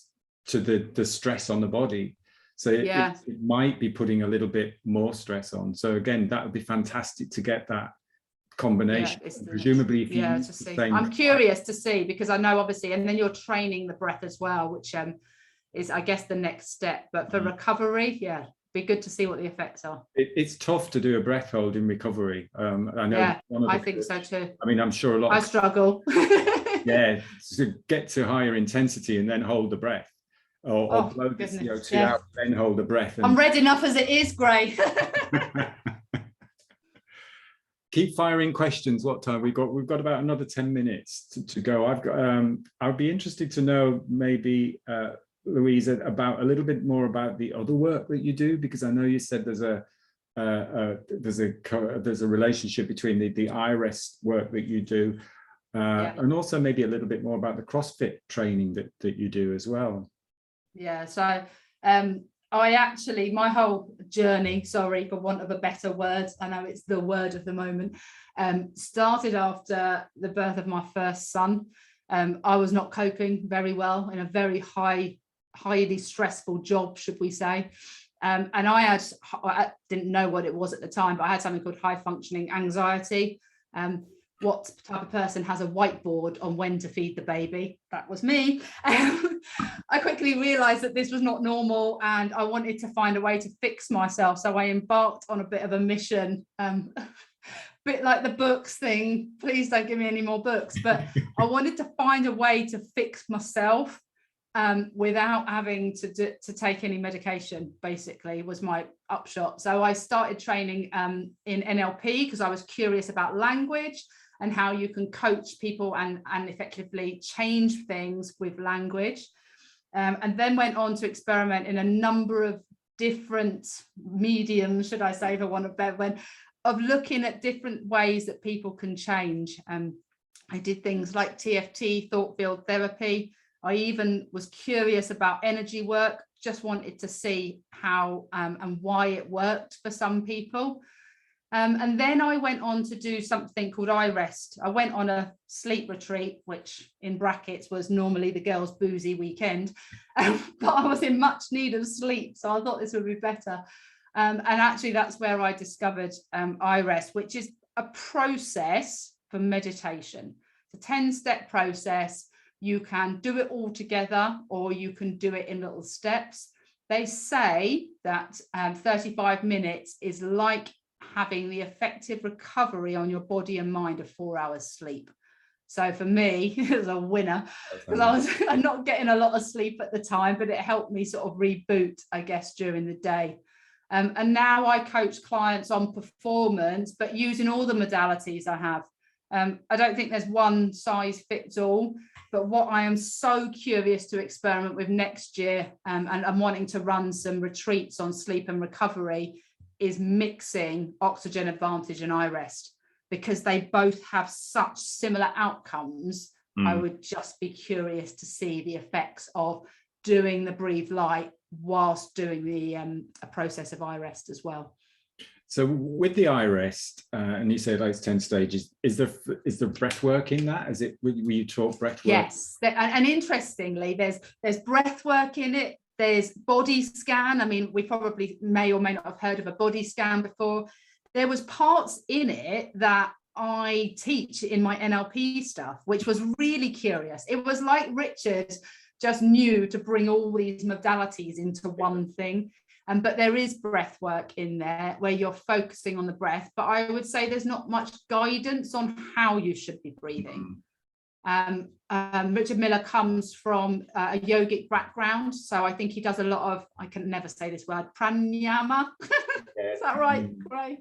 to the stress on the body. So it might be putting a little bit more stress on. So again, that would be fantastic to get that combination. Presumably, if you to see. I'm curious to see, because I know obviously, and then you're training the breath as well, which is, I guess, the next step. But for recovery, be good to see what the effects are. It's tough to do a breath hold in recovery. I know. Yeah, I think so too. I mean, I'm sure a lot. I struggle. To get to higher intensity and then hold the breath, or blow the CO2 out, then hold the breath. I'm red enough as it is, Gray. Keep firing questions. What time we've got about another 10 minutes to go. I'd be interested to know maybe Louise, about a little bit more about the other work that you do, because I know you said there's a relationship between the iRest work that you do And also maybe a little bit more about the CrossFit training that you do as well. Yeah, so I actually, my whole journey, sorry for want of a better word, I know it's the word of the moment, started after the birth of my first son. I was not coping very well in a very highly stressful job, should we say. And I didn't know what it was at the time, but I had something called high functioning anxiety. What type of person has a whiteboard on when to feed the baby? That was me. I quickly realized that this was not normal and I wanted to find a way to fix myself. So I embarked on a bit of a mission, bit like the books thing. Please don't give me any more books, but I wanted to find a way to fix myself without having to take any medication, basically, was my upshot. So I started training in NLP because I was curious about language and how you can coach people and effectively change things with language. And then went on to experiment in a number of different mediums, should I say, for want of a better word, of looking at different ways that people can change. I did things like TFT, thought field therapy. I even was curious about energy work, just wanted to see how and why it worked for some people. And then I went on to do something called iRest. I went on a sleep retreat, which in brackets was normally the girls' boozy weekend, but I was in much need of sleep, so I thought this would be better. And actually that's where I discovered iRest, which is a process for meditation. It's a 10-step process. You can do it all together or you can do it in little steps. They say that 35 minutes is like having the effective recovery on your body and mind of 4 hours sleep. So for me, it was a winner because I'm not getting a lot of sleep at the time, but it helped me sort of reboot, I guess, during the day. And now I coach clients on performance, but using all the modalities I have. I don't think there's one size fits all, but what I am so curious to experiment with next year, and I'm wanting to run some retreats on sleep and recovery, is mixing Oxygen Advantage and iRest, because they both have such similar outcomes. I would just be curious to see the effects of doing the Breathe Light whilst doing the a process of iRest as well. So with the iRest, and you said like it's 10 stages, is there breath work in that? Is it, will you talk breath work? Yes, and interestingly, there's breath work in it. There's body scan. I mean, we probably may or may not have heard of a body scan before. There was parts in it that I teach in my NLP stuff, which was really curious. It was like Richard just knew to bring all these modalities into one thing. But there is breath work in there where you're focusing on the breath. But I would say there's not much guidance on how you should be breathing. Richard Miller comes from a yogic background, so I think he does a lot of, I can never say this word, pranayama. Is that right, Gray?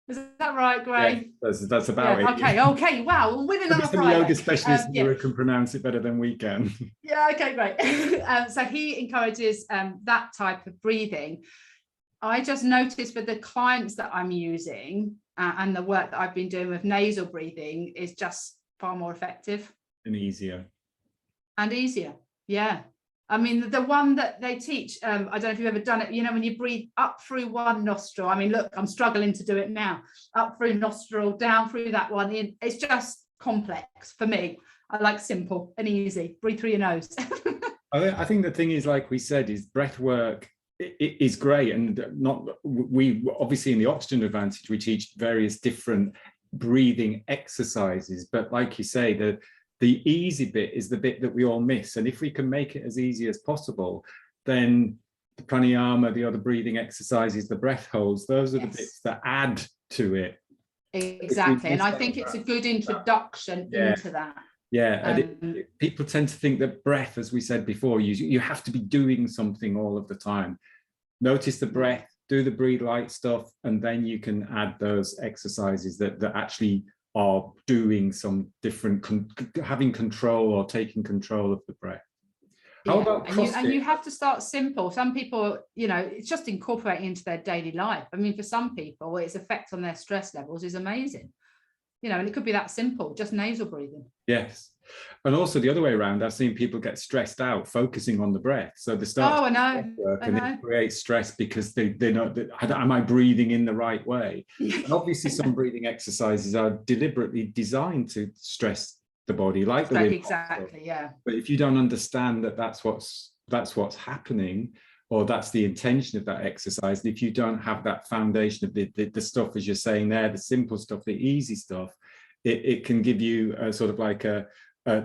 Is that right, Gray? Yeah, that's about it. Okay, wow, we're winning on a Friday. Yoga specialist who can pronounce it better than we can. Yeah, okay, great. So he encourages that type of breathing. I just noticed with the clients that I'm using and the work that I've been doing with nasal breathing is just far more effective. And easier. Yeah. I mean, the one that they teach, I don't know if you've ever done it, you know, when you breathe up through one nostril. I mean, look, I'm struggling to do it now. Up through nostril, down through that one. It's just complex for me. I like simple and easy. Breathe through your nose. I think the thing is, like we said, is breath work is great. And we obviously in the Oxygen Advantage, we teach various different breathing exercises. But like you say, the easy bit is the bit that we all miss. And if we can make it as easy as possible, then the pranayama, the other breathing exercises, the breath holds, those are the bits that add to it. Exactly. And I think it's a good introduction into that. Yeah. And people tend to think that breath, as we said before, you have to be doing something all of the time. Notice the breath, do the Breathe Light stuff, and then you can add those exercises that actually are doing some different, having control or taking control of the breath. How about CrossFit? And you have to start simple. Some people, you know, it's just incorporating into their daily life. I mean, for some people, its effect on their stress levels is amazing. you know, and it could be that simple, just nasal breathing. Yes. And also the other way around, I've seen people get stressed out focusing on the breath. So they start Oh, I know. work I and know. it creates stress because they know that, am I breathing in the right way? And obviously some breathing exercises are deliberately designed to stress the body, like the Wim Hof Exactly, stuff. yeah. But if you don't understand that that's what's happening, or that's the intention of that exercise, and if you don't have that foundation of the stuff, as you're saying there, the simple stuff, the easy stuff, it can give you a sort of like a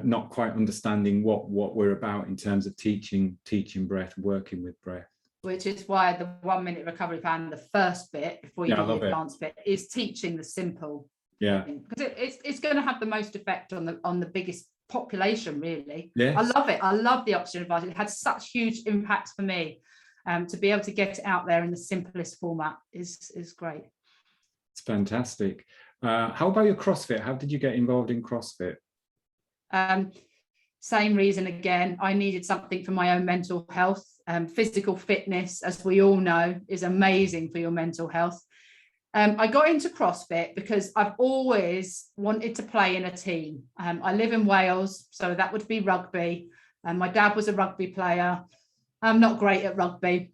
not quite understanding what we're about in terms of teaching breath, working with breath. Which is why the 1 minute recovery plan, the first bit before you do the advanced bit, is teaching the simple. Yeah, because it's going to have the most effect on the biggest population, really. Yes. I love it. I love the oxygen advantage. It had such huge impact for me. To be able to get it out there in the simplest format is great. It's fantastic. How about your CrossFit? How did you get involved in CrossFit? Same reason again. I needed something for my own mental health. Physical fitness, as we all know, is amazing for your mental health. I got into CrossFit because I've always wanted to play in a team. I live in Wales, so that would be rugby. My dad was a rugby player. I'm not great at rugby,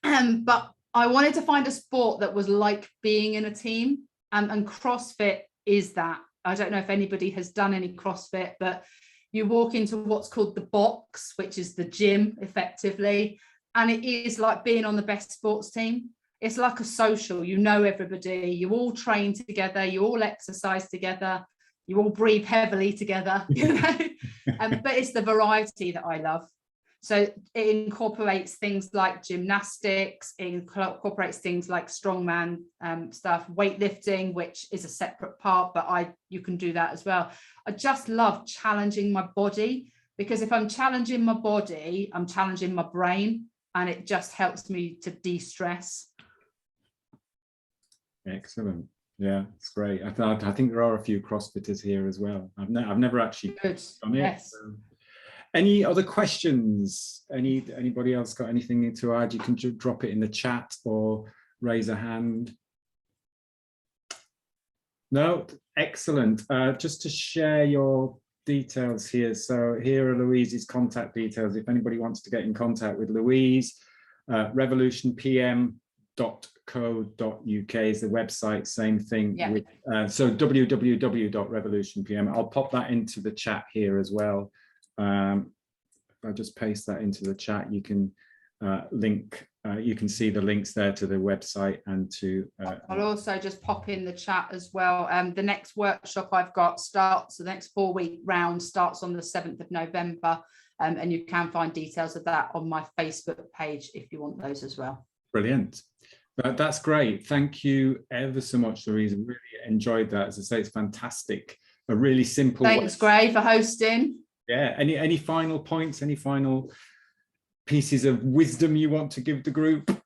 but I wanted to find a sport that was like being in a team, and CrossFit is that. I don't know if anybody has done any CrossFit, but you walk into what's called the box, which is the gym effectively, and it is like being on the best sports team. It's like a social, you know everybody, you all train together, you all exercise together, you all breathe heavily together, you know. But it's the variety that I love. So it incorporates things like gymnastics, it incorporates things like strongman stuff, weightlifting, which is a separate part, but you can do that as well. I just love challenging my body, because if I'm challenging my body, I'm challenging my brain, and it just helps me to de-stress. Excellent. Yeah, it's great. I think there are a few CrossFitters here as well. I've never actually done it. Yes. Any other questions? Anybody else got anything to add? You can drop it in the chat or raise a hand. No, excellent. Just to share your details here. So here are Louise's contact details. If anybody wants to get in contact with Louise, revolutionpm.co.uk is the website, same thing. Yeah. So www.revolutionpm. I'll pop that into the chat here as well. If I just paste that into the chat, you can you can see the links there to the website and to I'll also just pop in the chat as well. The next workshop I've got the next 4-week round starts on the 7th of November, and you can find details of that on my Facebook page if you want those as well. Brilliant. That's great. Thank you ever so much, Louise. I really enjoyed that. As I say, it's fantastic. A really simple Thanks, Gray, for hosting. Yeah. Any final points? Any final pieces of wisdom you want to give the group?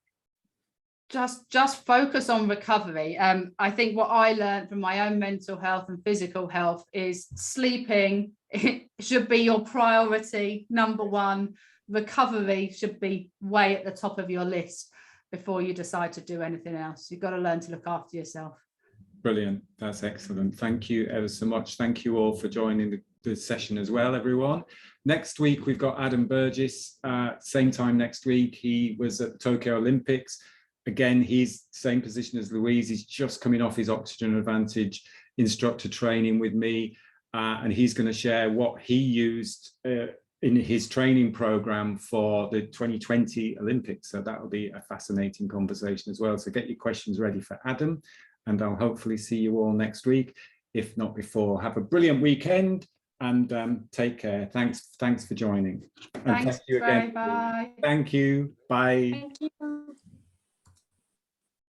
Just focus on recovery. I think what I learned from my own mental health and physical health is sleeping should be your priority, number one. Recovery should be way at the top of your list before you decide to do anything else. You've got to learn to look after yourself. Brilliant. That's excellent. Thank you ever so much. Thank you all for joining the session as well, everyone. Next week, we've got Adam Burgess, same time next week. He was at the Tokyo Olympics. Again, he's same position as Louise. He's just coming off his Oxygen Advantage instructor training with me, and he's going to share what he used in his training program for the 2020 Olympics. So that will be a fascinating conversation as well. So get your questions ready for Adam, and I'll hopefully see you all next week, if not before. Have a brilliant weekend and take care. Thanks for joining. And Thanks, thank you again. bye. Thank you. Bye. Thank you.